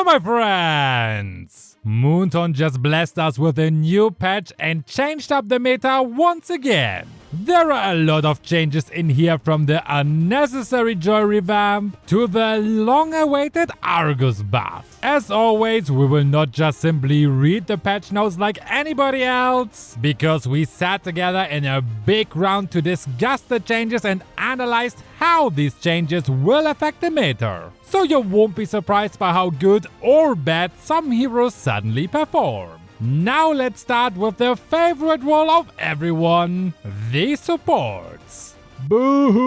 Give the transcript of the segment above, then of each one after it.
So my friends, Moonton just blessed us with a new patch and changed up the meta once again. There are a lot of changes in here, from the unnecessary Joy revamp to the long-awaited Argus buff. As always, we will not just simply read the patch notes like anybody else, because we sat together in a big round to discuss the changes and analyzed how these changes will affect the meta. So you won't be surprised by how good or bad some heroes suddenly perform. Now let's start with the favorite role of everyone, the supports. Boo-hoo!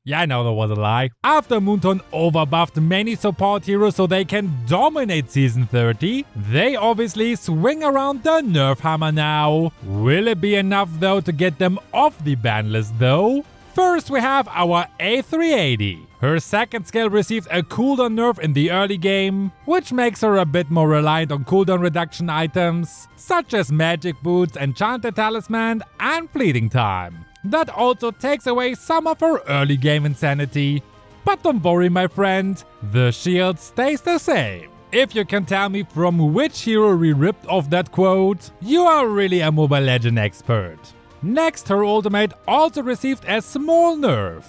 Yeah, I know that was a lie. After Moonton overbuffed many support heroes so they can dominate Season 30, they obviously swing around the nerf hammer now. Will it be enough though to get them off the ban list though? First we have our A380. Her second skill received a cooldown nerf in the early game, which makes her a bit more reliant on cooldown reduction items, such as magic boots, enchanted talisman, and fleeting time. That also takes away some of her early game insanity. But don't worry my friend, the shield stays the same. If you can tell me from which hero we ripped off that quote, you are really a Mobile Legends expert. Next, her ultimate also received a small nerf,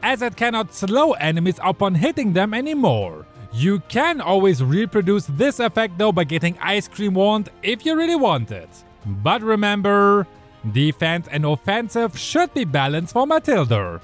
as it cannot slow enemies upon hitting them anymore. You can always reproduce this effect though by getting Ice Cream Wand if you really want it. But remember, defense and offensive should be balanced for Matilda.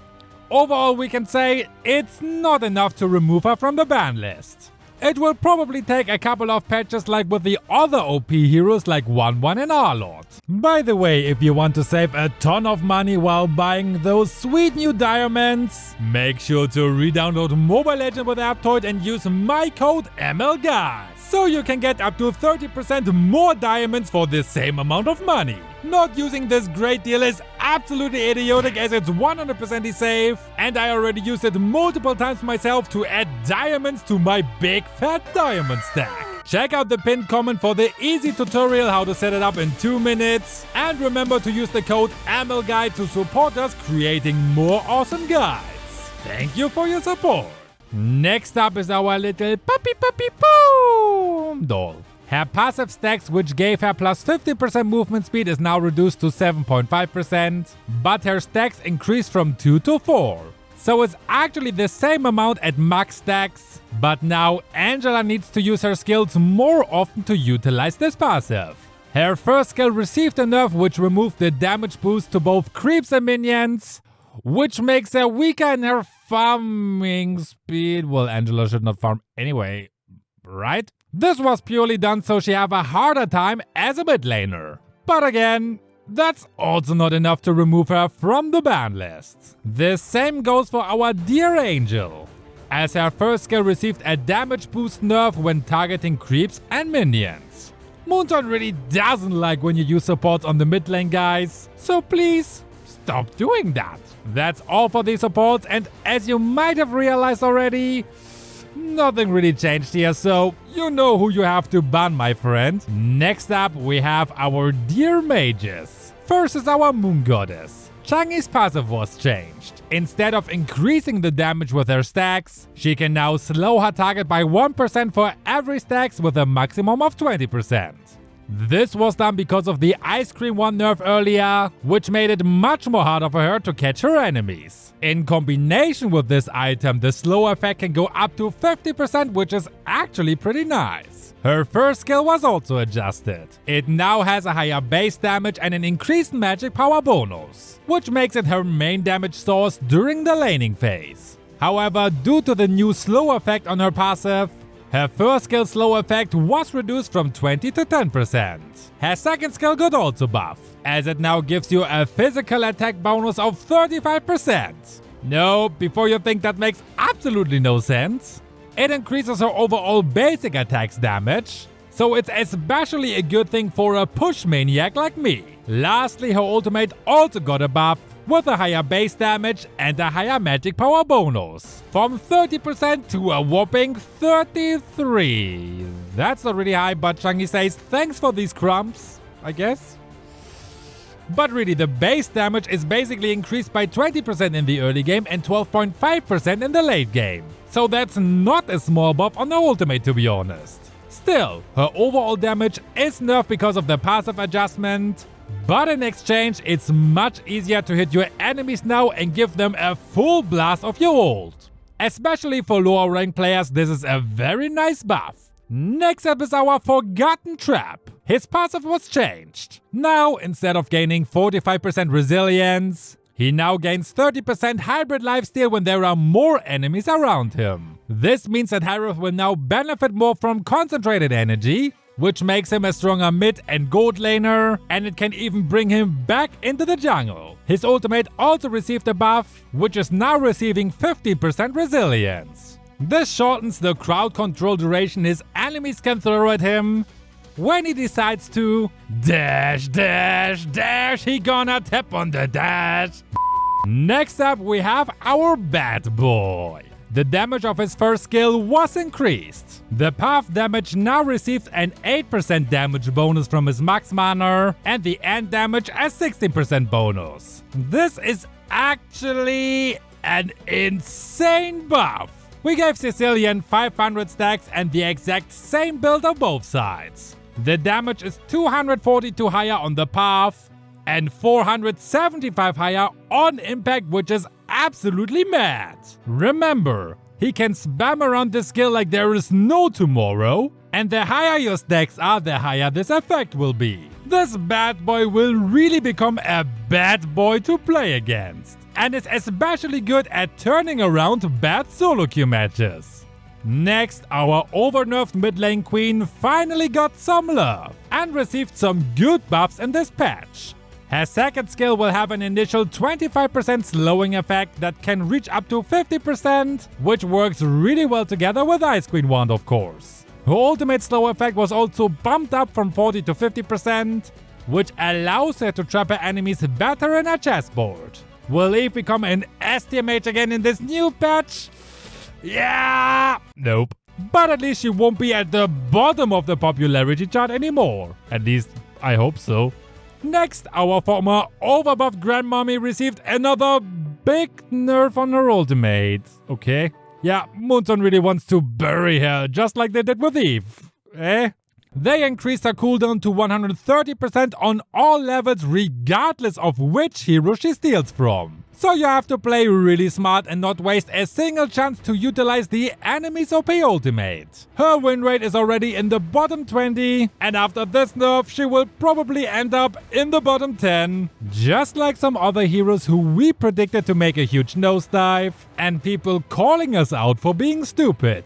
Overall we can say it's not enough to remove her from the ban list. It will probably take a couple of patches like with the other OP heroes like 1-1 and Arlord. By the way, if you want to save a ton of money while buying those sweet new diamonds, make sure to re-download Mobile Legends with Aptoid and use my code MLGuys, so you can get up to 30% more diamonds for the same amount of money. Not using this great deal is absolutely idiotic, as it's 100% safe, and I already used it multiple times myself to add diamonds to my big fat diamond stack. Check out the pinned comment for the easy tutorial how to set it up in 2 minutes, and remember to use the code MLGuy to support us creating more awesome guides. Thank you for your support. Next up is our little puppy boom doll. Her passive stacks, which gave her plus 50% movement speed, is now reduced to 7.5%, but her stacks increased from 2 to 4. So it's actually the same amount at max stacks, but now Angela needs to use her skills more often to utilize this passive. Her first skill received a nerf which removed the damage boost to both creeps and minions, which makes her weaker in her farming speed. Well, Angela should not farm anyway, right? This was purely done so she have a harder time as a mid laner. But again, that's also not enough to remove her from the ban list. The same goes for our dear Angel, as her first skill received a damage boost nerf when targeting creeps and minions. Moonton really doesn't like when you use supports on the mid lane, guys, so please stop doing that. That's all for the supports, and as you might have realized already, nothing really changed here, so you know who you have to ban, my friend. Next up, we have our dear mages. First is our moon goddess. Chang'e's passive was changed. Instead of increasing the damage with her stacks, she can now slow her target by 1% for every stacks with a maximum of 20%. This was done because of the Ice Cream Wand nerf earlier, which made it much more harder for her to catch her enemies. In combination with this item, the slow effect can go up to 50%, which is actually pretty nice. Her first skill was also adjusted. It now has a higher base damage and an increased magic power bonus, which makes it her main damage source during the laning phase. However, due to the new slow effect on her passive, her first skill slow effect was reduced from 20 to 10%. Her second skill got also buffed, as it now gives you a physical attack bonus of 35%. No, before you think that makes absolutely no sense. It increases her overall basic attacks damage, so it's especially a good thing for a push maniac like me. Lastly, her ultimate also got a buff, with a higher base damage and a higher magic power bonus, from 30% to a whopping 33. That's not really high, but Chang'e says thanks for these crumbs, I guess. But really, the base damage is basically increased by 20% in the early game and 12.5% in the late game. so that's not a small buff on her ultimate, to be honest. Still, her overall damage is nerfed because of the passive adjustment, but in exchange it's much easier to hit your enemies now and give them a full blast of your ult. Especially for lower rank players, this is a very nice buff. Next up is our Forgotten Trap. His passive was changed. Now, instead of gaining 45% resilience, he now gains 30% hybrid lifesteal when there are more enemies around him. This means that Hyrule will now benefit more from concentrated energy, which makes him a stronger mid and gold laner, and it can even bring him back into the jungle. His ultimate also received a buff, which is now receiving 50% resilience. This shortens the crowd control duration his enemies can throw at him. When he decides to dash, dash, dash, he gonna tap on the dash. Next up we have our bad boy. The damage of his first skill was increased. The path damage now receives an 8% damage bonus from his max mana and the end damage a 16% bonus. This is actually an insane buff. We gave Sicilian 500 stacks and the exact same build on both sides. The damage is 242 higher on the path and 475 higher on impact, which is absolutely mad. Remember, he can spam around this skill like there is no tomorrow, and the higher your stacks are, the higher this effect will be. This bad boy will really become a bad boy to play against, and is especially good at turning around bad solo queue matches. Next, our overnerfed mid lane queen finally got some love and received some good buffs in this patch. Her second skill will have an initial 25% slowing effect that can reach up to 50%, which works really well together with Ice Queen Wand, of course. Her ultimate slow effect was also bumped up from 40 to 50%, which allows her to trap her enemies better in her chessboard. Will Eve become an S tier mage again in this new patch? Yeah! Nope. But at least she won't be at the bottom of the popularity chart anymore. At least, I hope so. Next, our former overbuffed grandmommy received another big nerf on her ultimate. Okay. Yeah, Moonton really wants to bury her, just like they did with Eve. Eh? They increased her cooldown to 130% on all levels regardless of which hero she steals from. So you have to play really smart and not waste a single chance to utilize the enemy's OP ultimate. Her win rate is already in the bottom 20, and after this nerf she will probably end up in the bottom 10. Just like some other heroes who we predicted to make a huge nosedive, and people calling us out for being stupid.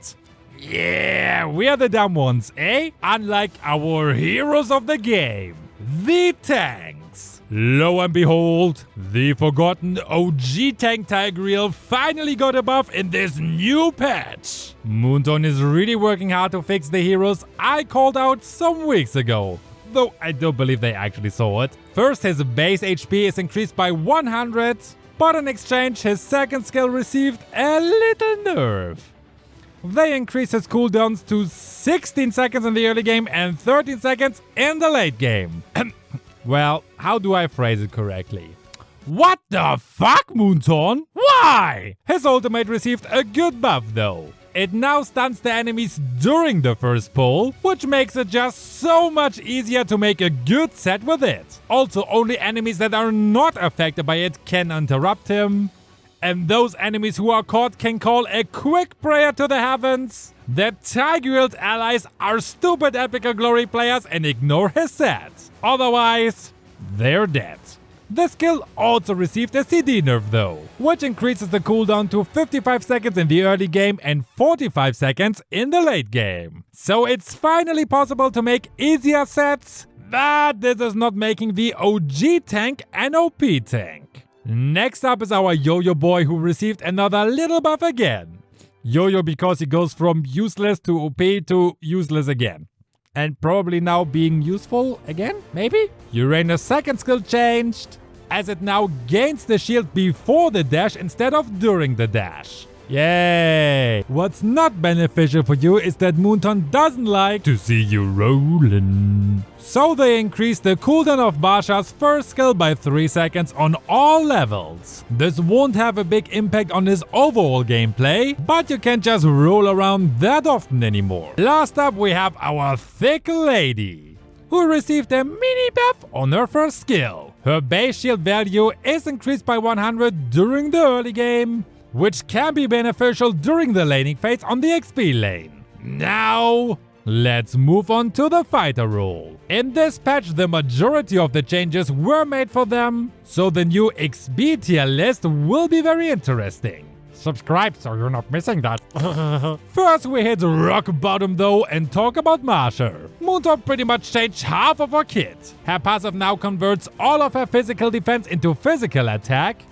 Yeah, we are the dumb ones, eh? Unlike our heroes of the game, the tanks. Lo and behold, the forgotten OG tank Tigreal finally got a buff in this new patch. Moonton is really working hard to fix the heroes I called out some weeks ago, though I don't believe they actually saw it. First, his base HP is increased by 100, but in exchange his second skill received a little nerf. They increased his cooldowns to 16 seconds in the early game and 13 seconds in the late game. Well, how do I phrase it correctly? What the fuck, Moonton? Why? His ultimate received a good buff though. It now stuns the enemies during the first pull, which makes it just so much easier to make a good set with it. Also, only enemies that are not affected by it can interrupt him. And those enemies who are caught can call a quick prayer to the heavens that Tigreal's allies are stupid epical glory players and ignore his set. Otherwise, they're dead. The skill also received a CD nerf though, which increases the cooldown to 55 seconds in the early game and 45 seconds in the late game. So it's finally possible to make easier sets, but this is not making the OG tank an OP tank. Next up is our Yo-Yo boy, who received another little buff again. Yo-Yo because he goes from useless to OP to useless again. And probably now being useful again, maybe? Uranus' second skill changed, as it now gains the shield before the dash instead of during the dash. Yay! What's not beneficial for you is that Moonton doesn't like to see you rolling. So they increased the cooldown of Basha's first skill by 3 seconds on all levels. This won't have a big impact on his overall gameplay, but you can't just roll around that often anymore. Last up we have our thick lady, who received a mini buff on her first skill. Her base shield value is increased by 100 during the early game, which can be beneficial during the laning phase on the XP lane. Now, let's move on to the fighter role. In this patch, the majority of the changes were made for them, so the new XP tier list will be very interesting. Subscribe so you're not missing that. First we hit rock bottom though and talk about Marsha. Moonton pretty much changed half of her kit. Her passive now converts all of her physical defense into physical attack,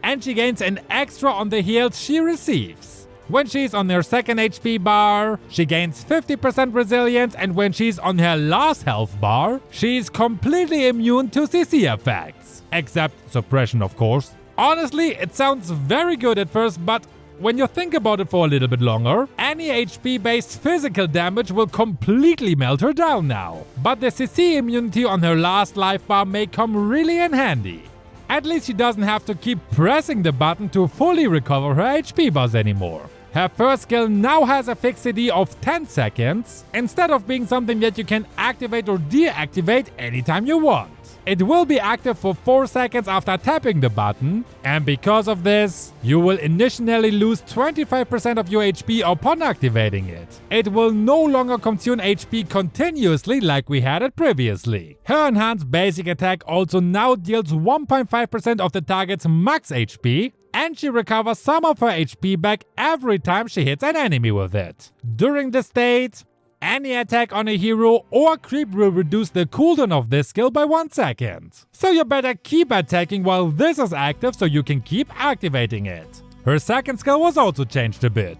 and she gains an extra on the heals she receives. When she's on her second HP bar, she gains 50% resilience, and when she's on her last health bar, she's completely immune to CC effects. Except suppression, of course. Honestly, it sounds very good at first, but when you think about it for a little bit longer, any HP-based physical damage will completely melt her down now. But the CC immunity on her last life bar may come really in handy. At least she doesn't have to keep pressing the button to fully recover her HP bars anymore. Her first skill now has a fixed CD of 10 seconds, instead of being something that you can activate or deactivate anytime you want. It will be active for 4 seconds after tapping the button, and because of this, you will initially lose 25% of your HP upon activating it. It will no longer consume HP continuously like we had it previously. Her enhanced basic attack also now deals 1.5% of the target's max HP, and she recovers some of her HP back every time she hits an enemy with it. During the state, any attack on a hero or creep will reduce the cooldown of this skill by 1 second. So you better keep attacking while this is active so you can keep activating it. Her second skill was also changed a bit.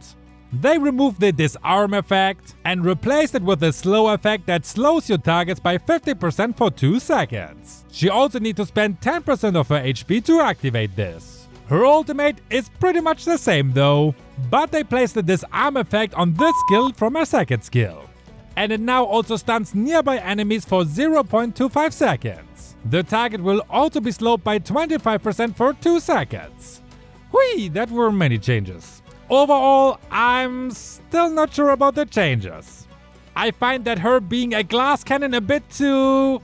They removed the disarm effect and replaced it with a slow effect that slows your targets by 50% for 2 seconds. She also needs to spend 10% of her HP to activate this. Her ultimate is pretty much the same though, but they placed the disarm effect on this skill from her second skill. And it now also stuns nearby enemies for 0.25 seconds. The target will also be slowed by 25% for 2 seconds. Whee, that were many changes. Overall, I'm still not sure about the changes. I find that her being a glass cannon a bit too,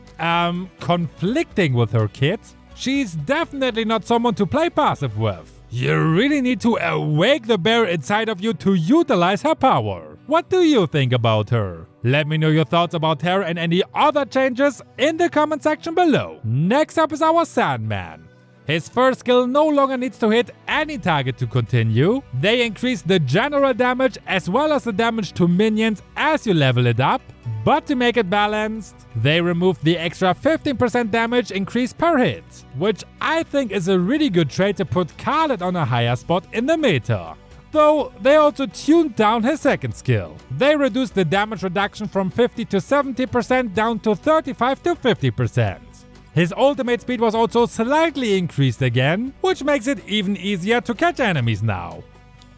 conflicting with her kit. She's definitely not someone to play passive with. You really need to awake the bear inside of you to utilize her power. What do you think about her? Let me know your thoughts about her and any other changes in the comment section below. Next up is our Sandman. His first skill no longer needs to hit any target to continue. They increase the general damage as well as the damage to minions as you level it up. But to make it balanced, they remove the extra 15% damage increase per hit, which I think is a really good trait to put 𝐼𝐬𝐬𝐿 on a higher spot in the meta. Though they also tuned down his second skill. They reduced the damage reduction from 50 to 70% down to 35 to 50%. His ultimate speed was also slightly increased again, which makes it even easier to catch enemies now.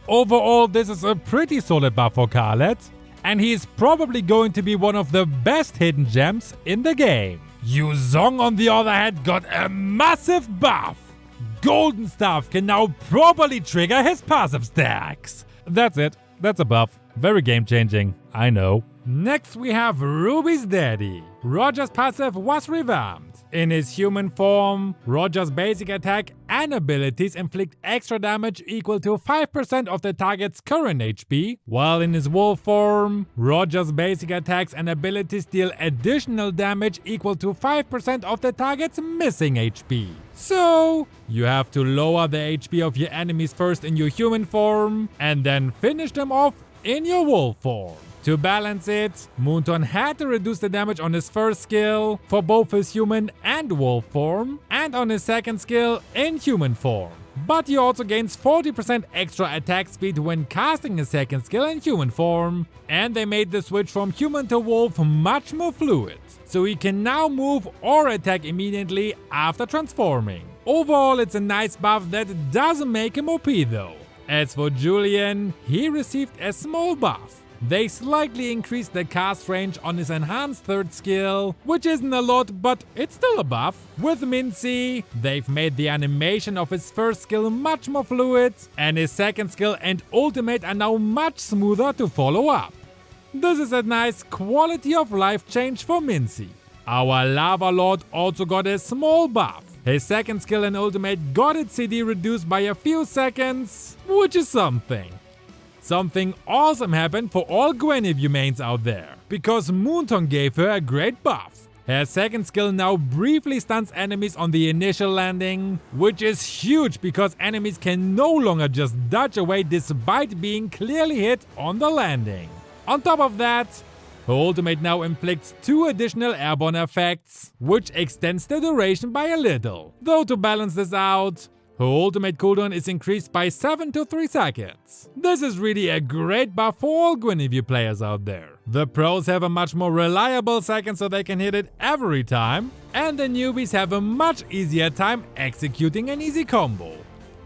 Overall, this is a pretty solid buff for 𝐼𝐬𝐬𝐿, and he is probably going to be one of the best hidden gems in the game. 𝐷zong on the other hand got a massive buff. Golden Staff can now properly trigger his passive stacks. That's it, that's a buff. Very game changing, I know. Next we have Ruby's daddy. Roger's passive was revamped. In his human form, Roger's basic attack and abilities inflict extra damage equal to 5% of the target's current HP, while in his wolf form, Roger's basic attacks and abilities deal additional damage equal to 5% of the target's missing HP. So, you have to lower the HP of your enemies first in your human form, and then finish them off in your wolf form. To balance it, Moonton had to reduce the damage on his first skill for both his human and wolf form, and on his second skill in human form. But he also gains 40% extra attack speed when casting his second skill in human form, and they made the switch from human to wolf much more fluid, so he can now move or attack immediately after transforming. Overall, it's a nice buff that doesn't make him OP though. As for Julian, he received a small buff. They slightly increased the cast range on his enhanced third skill, which isn't a lot, but it's still a buff. With Mincy, they've made the animation of his first skill much more fluid, and his second skill and ultimate are now much smoother to follow up. This is a nice quality of life change for Mincy. Our Lava Lord also got a small buff. His second skill and ultimate got its CD reduced by a few seconds, which is something. Something awesome happened for all Guinevere mains out there, because Moonton gave her a great buff. Her second skill now briefly stuns enemies on the initial landing, which is huge because enemies can no longer just dodge away despite being clearly hit on the landing. On top of that, her ultimate now inflicts 2 additional airborne effects, which extends the duration by a little. Though to balance this out, her ultimate cooldown is increased by 7 to 3 seconds. This is really a great buff for all Guinevere players out there. The pros have a much more reliable second so they can hit it every time, and the newbies have a much easier time executing an easy combo.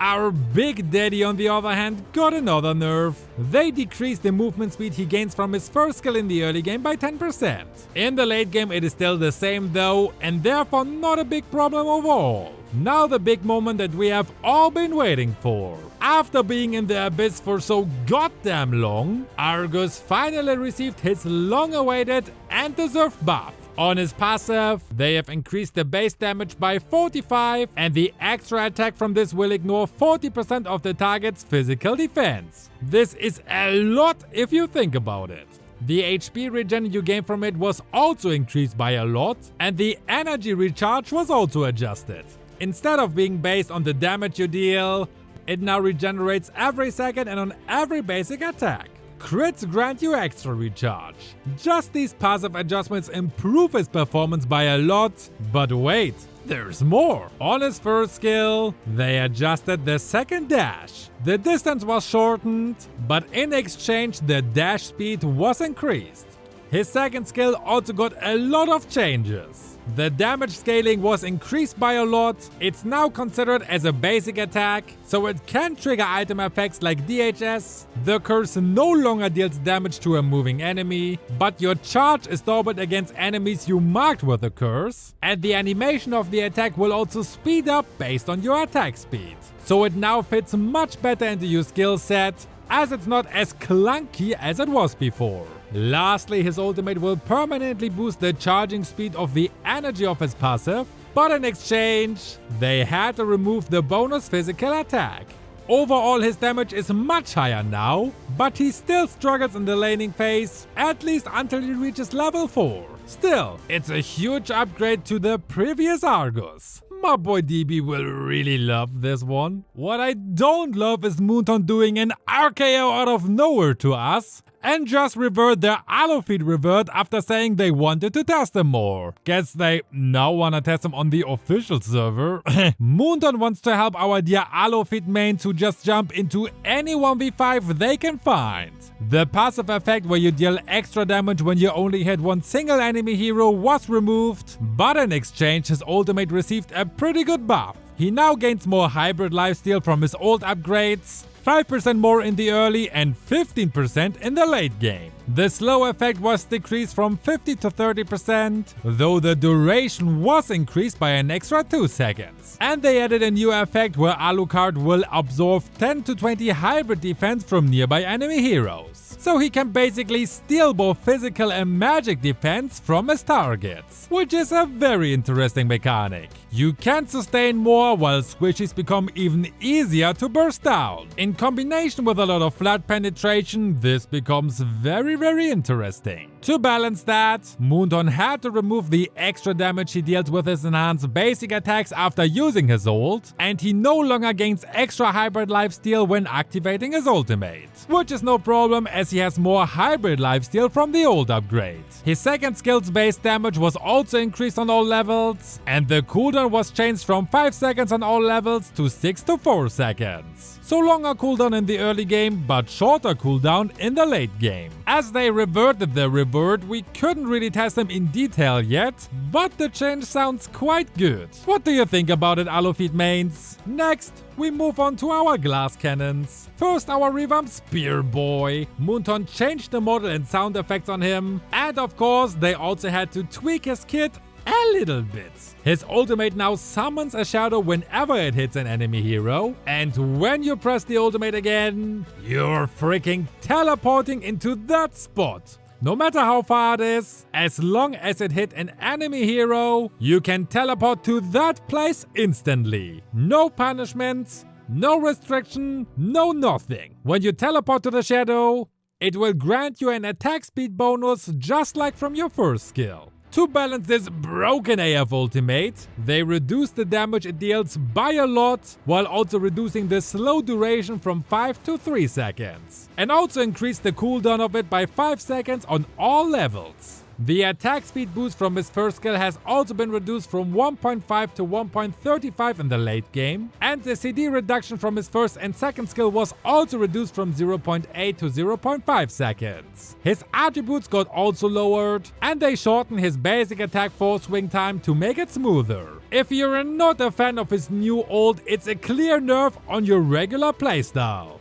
Our Big Daddy, on the other hand, got another nerf. They decreased the movement speed he gains from his first skill in the early game by 10%. In the late game it is still the same though, and therefore not a big problem overall. Now the big moment that we have all been waiting for. After being in the abyss for so goddamn long, Argus finally received his long-awaited and deserved buff. On his passive, they have increased the base damage by 45, and the extra attack from this will ignore 40% of the target's physical defense. This is a lot if you think about it. The HP regen you gain from it was also increased by a lot, and the energy recharge was also adjusted. Instead of being based on the damage you deal, it now regenerates every second and on every basic attack. Crits grant you extra recharge. Just these passive adjustments improve his performance by a lot, but wait, there's more. On his first skill, they adjusted the second dash. The distance was shortened, but in exchange the dash speed was increased. His second skill also got a lot of changes. The damage scaling was increased by a lot. It's now considered as a basic attack, so it can trigger item effects like DHS. The curse no longer deals damage to a moving enemy, but your charge is doubled against enemies you marked with the curse, and the animation of the attack will also speed up based on your attack speed. So it now fits much better into your skill set, as it's not as clunky as it was before. Lastly, his ultimate will permanently boost the charging speed of the energy of his passive, but in exchange, they had to remove the bonus physical attack. Overall, his damage is much higher now, but he still struggles in the laning phase, at least until he reaches level 4. Still, it's a huge upgrade to the previous Argus. My boy DB will really love this one. What I don't love is Moonton doing an RKO out of nowhere to us and just revert their Alufeed revert after saying they wanted to test him more. Guess they now wanna test him on the official server. Moonton wants to help our dear Alufeed mains who just jump into any 1v5 they can find. The passive effect where you deal extra damage when you only hit one single enemy hero was removed, but in exchange his ultimate received a pretty good buff. He now gains more hybrid lifesteal from his old upgrades, 5% more in the early and 15% in the late game. The slow effect was decreased from 50 to 30%, though the duration was increased by an extra 2 seconds. And they added a new effect where Alucard will absorb 10 to 20 hybrid defense from nearby enemy heroes. So he can basically steal both physical and magic defense from his targets, which is a very interesting mechanic. You can sustain more while squishies become even easier to burst down. In combination with a lot of flat penetration, this becomes very interesting. To balance that, Moonton had to remove the extra damage he deals with his enhanced basic attacks after using his ult, and he no longer gains extra hybrid lifesteal when activating his ultimate, which is no problem as he has more hybrid lifesteal from the old upgrade. His second skill's base damage was also increased on all levels, and the cooldown was changed from 5 seconds on all levels to 6 to 4 seconds. So longer cooldown in the early game, but shorter cooldown in the late game. As they reverted the revert, we couldn't really test them in detail yet, but the change sounds quite good. What do you think about it, Alufeed mains? Next, we move on to our glass cannons. First, our revamp Spear Boy. Moonton changed the model and sound effects on him, and of course, they also had to tweak his kit a little bit. His ultimate now summons a shadow whenever it hits an enemy hero, and when you press the ultimate again, you're freaking teleporting into that spot. No matter how far it is, as long as it hit an enemy hero, you can teleport to that place instantly. No punishments, no restriction, no nothing. When you teleport to the shadow, it will grant you an attack speed bonus just like from your first skill. To balance this broken AF ultimate, they reduce the damage it deals by a lot, while also reducing the slow duration from 5 to 3 seconds. And also increase the cooldown of it by 5 seconds on all levels. The attack speed boost from his first skill has also been reduced from 1.5 to 1.35 in the late game, and the CD reduction from his first and second skill was also reduced from 0.8 to 0.5 seconds. His attributes got also lowered, and they shortened his basic attack force swing time to make it smoother. If you're not a fan of his new ult, it's a clear nerf on your regular playstyle.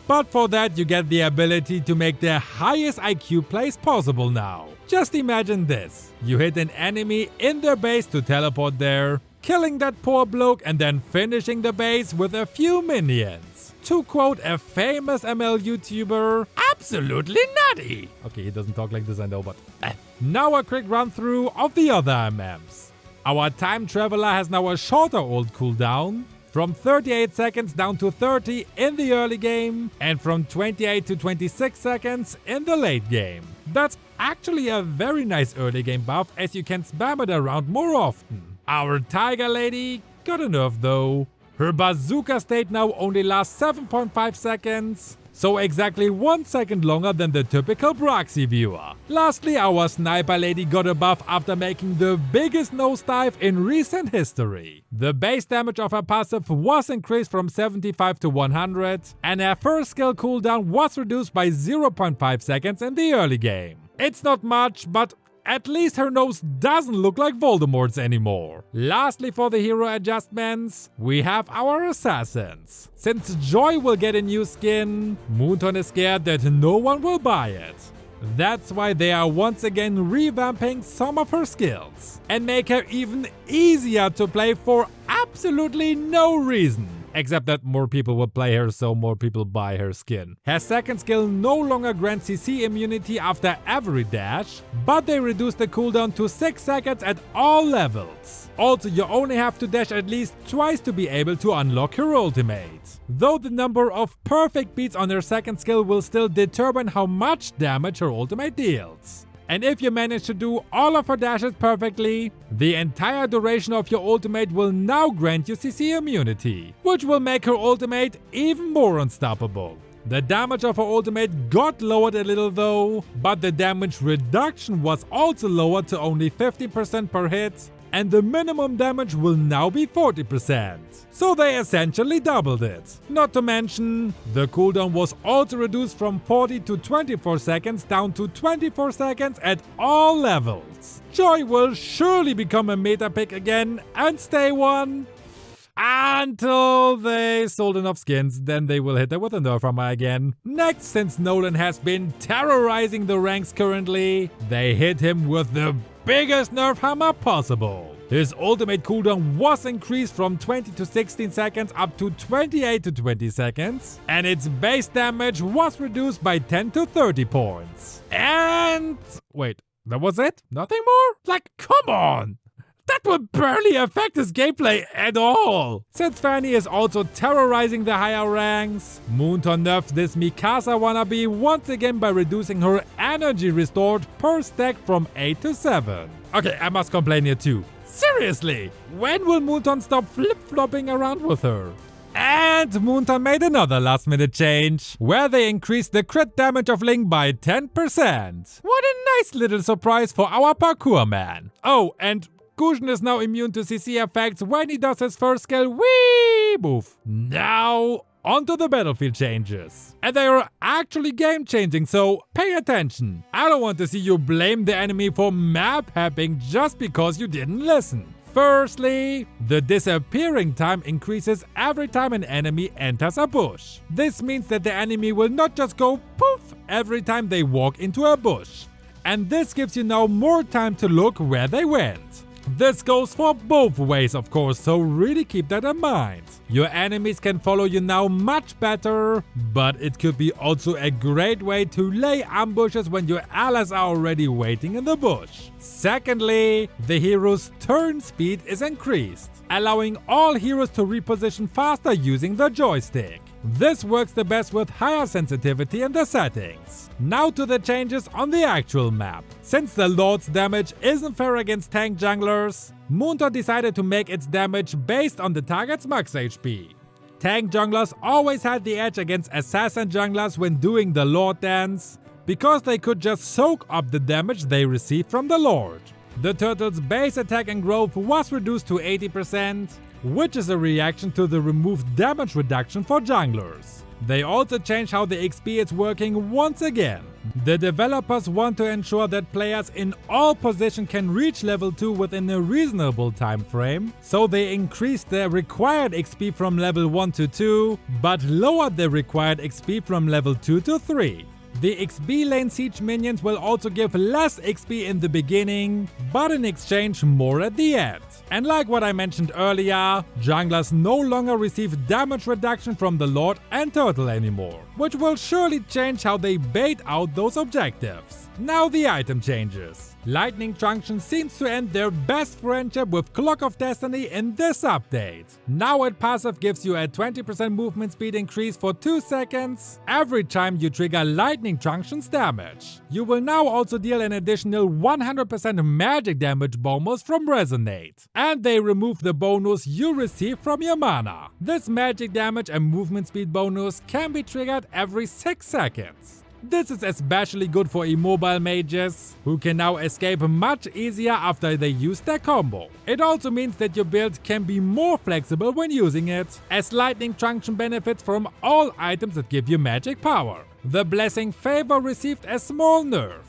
But for that you get the ability to make the highest IQ plays possible now. Just imagine this. You hit an enemy in their base to teleport there, killing that poor bloke and then finishing the base with a few minions. To quote a famous ML YouTuber, absolutely nutty! Okay, he doesn't talk like this, I know, but Now a quick run through of the other MMs. Our time traveler has now a shorter ult cooldown, from 38 seconds down to 30 in the early game, and from 28 to 26 seconds in the late game. That's actually a very nice early game buff, as you can spam it around more often. Our Tiger Lady got a nerf though. Her bazooka state now only lasts 7.5 seconds, so exactly 1 second longer than the typical proxy viewer. Lastly, our Sniper Lady got a buff after making the biggest nosedive in recent history. The base damage of her passive was increased from 75 to 100, and her first skill cooldown was reduced by 0.5 seconds in the early game. It's not much, but at least her nose doesn't look like Voldemort's anymore. Lastly, for the hero adjustments, we have our assassins. Since Joy will get a new skin, Moonton is scared that no one will buy it. That's why they are once again revamping some of her skills and make her even easier to play for absolutely no reason. Except that more people will play her, so more people buy her skin. Her second skill no longer grants CC immunity after every dash, but they reduce the cooldown to 6 seconds at all levels. Also, you only have to dash at least twice to be able to unlock her ultimate. Though the number of perfect beats on her second skill will still determine how much damage her ultimate deals. And if you manage to do all of her dashes perfectly, the entire duration of your ultimate will now grant you CC immunity, which will make her ultimate even more unstoppable. The damage of her ultimate got lowered a little though, but the damage reduction was also lowered to only 50% per hit, and the minimum damage will now be 40%. So they essentially doubled it. Not to mention, the cooldown was also reduced from 40 to 24 seconds down to 24 seconds at all levels. Joy will surely become a meta pick again and stay one. Until they sold enough skins, then they will hit her with a nerf hammer again. Next, since Nolan has been terrorizing the ranks currently, they hit him with the biggest nerf hammer possible. His ultimate cooldown was increased from 20 to 16 seconds up to 28 to 20 seconds, and its base damage was reduced by 10 to 30 points. And wait, that was it? Nothing more? Like, come on! That would barely affect his gameplay at all! Since Fanny is also terrorizing the higher ranks, Moonton nerfed this Mikasa wannabe once again by reducing her energy restored per stack from 8 to 7. Okay, I must complain here too. Seriously, when will Moonton stop flip-flopping around with her? And Moonton made another last-minute change, where they increased the crit damage of Ling by 10%. What a nice little surprise for our parkour man. Oh, and 𝐾𝐲 is now immune to CC effects when he does his first skill Wii move. Now, onto the battlefield changes. And they are actually game changing, so pay attention. I don't want to see you blame the enemy for map hacking just because you didn't listen. Firstly, the disappearing time increases every time an enemy enters a bush. This means that the enemy will not just go poof every time they walk into a bush. And this gives you now more time to look where they went. This goes for both ways, of course, so really keep that in mind. Your enemies can follow you now much better, but it could be also a great way to lay ambushes when your allies are already waiting in the bush. Secondly, the hero's turn speed is increased, allowing all heroes to reposition faster using the joystick. This works the best with higher sensitivity in the settings. Now to the changes on the actual map. Since the Lord's damage isn't fair against tank junglers, Moonton decided to make its damage based on the target's max HP. Tank junglers always had the edge against assassin junglers when doing the Lord dance, because they could just soak up the damage they received from the Lord. The turtle's base attack and growth was reduced to 80%, which is a reaction to the removed damage reduction for junglers. They also changed how the XP is working once again. The developers want to ensure that players in all positions can reach level 2 within a reasonable time frame, so they increased the required XP from level 1 to 2, but lowered the required XP from level 2 to 3. The XP lane siege minions will also give less XP in the beginning, but in exchange more at the end. And like what I mentioned earlier, junglers no longer receive damage reduction from the Lord and Turtle anymore, which will surely change how they bait out those objectives. Now the item changes. Lightning Junction seems to end their best friendship with Clock of Destiny in this update. Now its passive gives you a 20% movement speed increase for 2 seconds every time you trigger Lightning Junction's damage. You will now also deal an additional 100% magic damage bonus from Resonate. And they remove the bonus you receive from your mana. This magic damage and movement speed bonus can be triggered every 6 seconds. This is especially good for immobile mages, who can now escape much easier after they use their combo. It also means that your build can be more flexible when using it, as Lightning Junction benefits from all items that give you magic power. The Blessing Favor received a small nerf.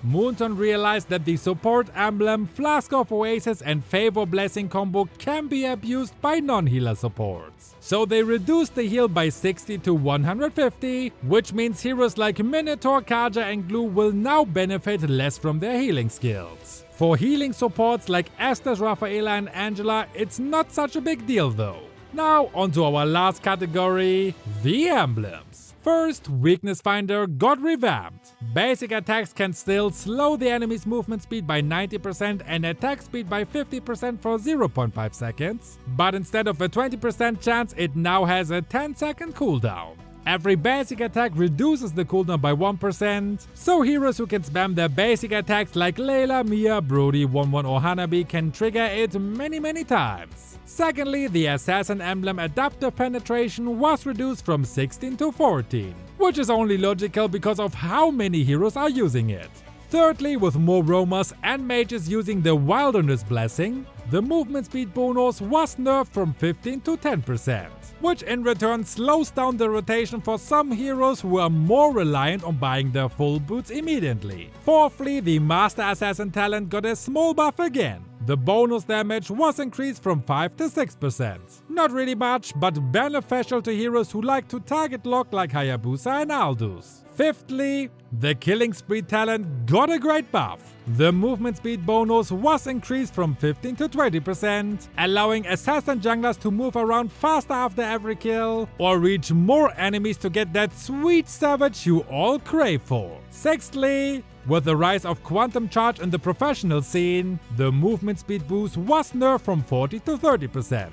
Moonton realized that the support emblem, Flask of Oasis and Favor Blessing combo can be abused by non-healer supports. So they reduced the heal by 60 to 150, which means heroes like Minotaur, 𝐾𝐨𝐿 and Glue will now benefit less from their healing skills. For healing supports like Estes, Rafaela and Angela, it's not such a big deal though. Now onto our last category, the emblems. First, Weakness Finder got revamped. Basic attacks can still slow the enemy's movement speed by 90% and attack speed by 50% for 0.5 seconds, but instead of a 20% chance, it now has a 10-second cooldown. Every basic attack reduces the cooldown by 1%, so heroes who can spam their basic attacks like Layla, Mia, Brody, 1-1 or Hanabi can trigger it many times. Secondly, the Assassin Emblem Adaptive Penetration was reduced from 16 to 14, which is only logical because of how many heroes are using it. Thirdly, with more roamers and mages using the Wilderness Blessing, the movement speed bonus was nerfed from 15 to 10%, which in return slows down the rotation for some heroes who are more reliant on buying their full boots immediately. Fourthly, the Master Assassin talent got a small buff again. The bonus damage was increased from 5 to 6%. Not really much, but beneficial to heroes who like to target lock like Hayabusa and Aldous. Fifthly, the Killing Spree talent got a great buff. The movement speed bonus was increased from 15 to 20%, allowing assassin junglers to move around faster after every kill, or reach more enemies to get that sweet savage you all crave for. Sixthly, with the rise of Quantum Charge in the professional scene, the movement speed boost was nerfed from 40 to 30%.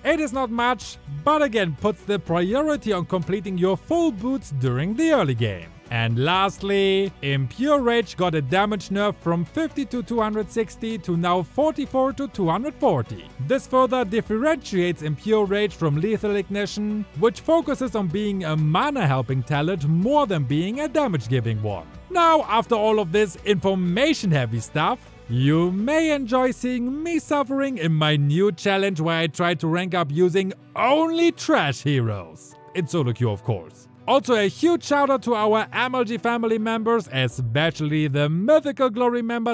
It is not much, but again puts the priority on completing your full boots during the early game. And lastly, Impure Rage got a damage nerf from 50 to 260 to now 44 to 240. This further differentiates Impure Rage from Lethal Ignition, which focuses on being a mana helping talent more than being a damage giving one. Now, after all of this information heavy stuff, you may enjoy seeing me suffering in my new challenge where I try to rank up using only trash heroes. In solo queue, of course. Also a huge shout out to our MLG family members, especially the Mythical Glory members